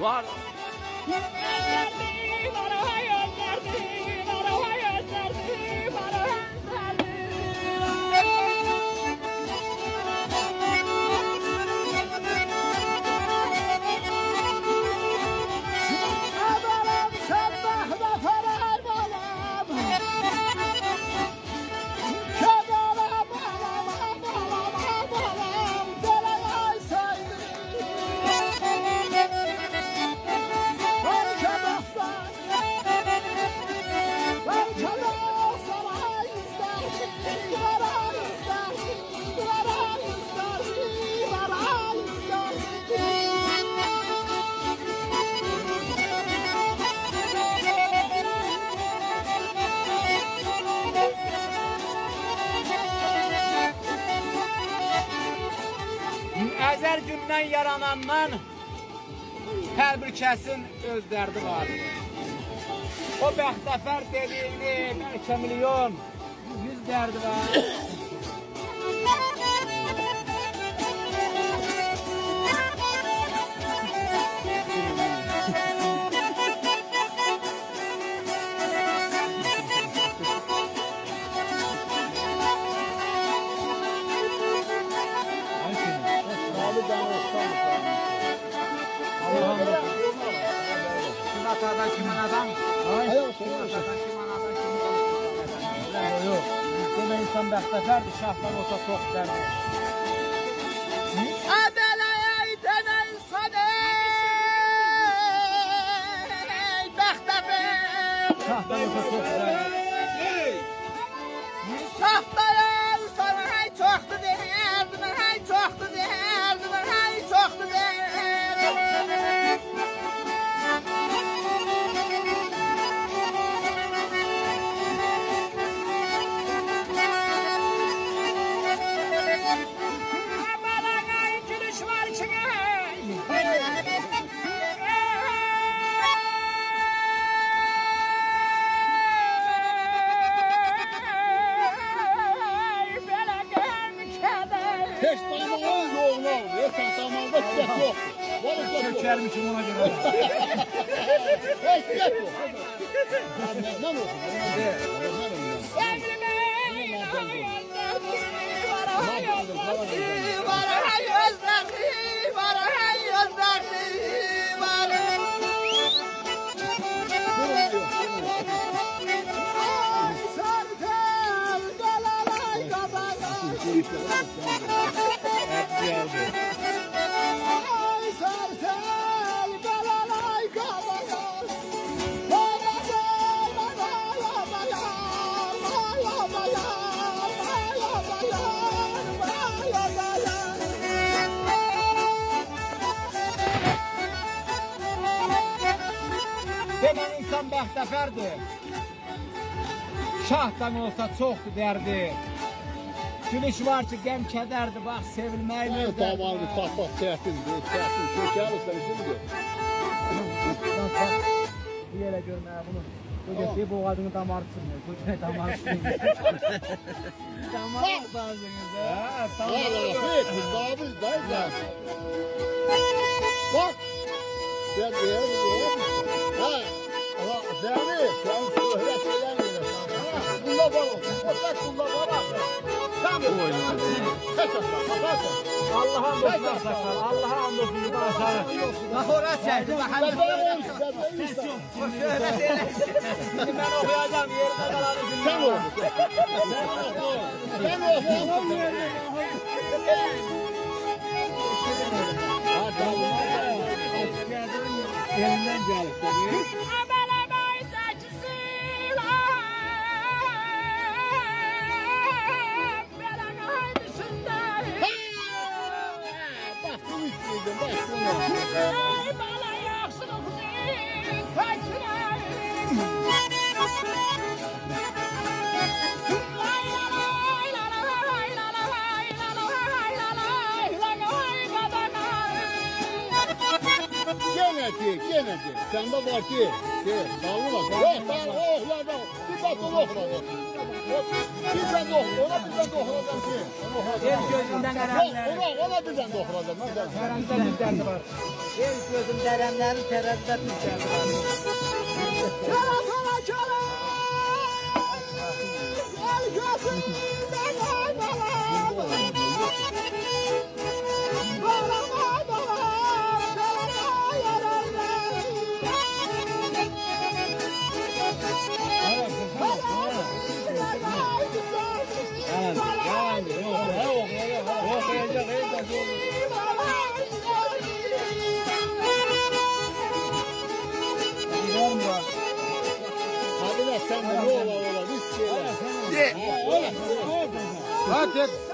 Var. Əzəl gündən yaranandan hər bir kəsin öz dərdi var. O bəxtəfər dediyini bəlkə milyon, 100 dərdi var. Kim atadan kim anadan? Kim atadan kim anadan? Yok. Burada insan bəxtəfərdir, şahdan olsa çox dərdi. Ədələy dənə insan ey bəxtəfər. Şahdan olsa çox dərdi. Şahdan sana hey çoxdu deyərdim, hey çoxdu deyərdim, hey çoxdu deyərdim. Heç damağın yoğun olmuyor, sen damağında çiçek yok. Çökermişim ona göre. Heç çiçek yok. Ne olsun? Demən insan bəxtəfərdir. Şahdan olsa çoxdur dərdi. Gülüş var ki, qəm kədərdir, bax, sevilməyin Ne damağını tapmak çetindir, çetin. Çökersen şimdi. Bir yerə görməyə bunu. Bu getdiyi boğazını damarçındır, bu getdiyi damarçındır. Damar bazınız, ha? Evet, müsabız da. Bak. Sen diyelim. Ha. Ama Zemi, sen şöhret gelen yine. Bunda bana, kotak bunda bana. Sen bu oyunu. Allah'a andolsun sakal, Allah'a andolsun bu aşağı. Bak oraya çekti, bak hani o şöhret eylesin. Şimdi ben okuyacağım, yerine kalanı dinle. Sen oku. Sen oku. Ha tamam. Elinden gelip tabii. Bak bunu istiyordum, bak bunu. Gene deme ki. Sende var ki. Dağılmaz. Yok ben o oğlardan. Bir bak onu oğlardan. Bir ben de ona bir ben de oğlardan ki. El gözünden Yok erenler. ona bir ben de oğlardan. Teremde bir derdi var. El gözünde erenlerin teremde bir derdi var. Kara kara kara. El gözünden erenlerin. Hadi sen de ne ola risk. Hadi.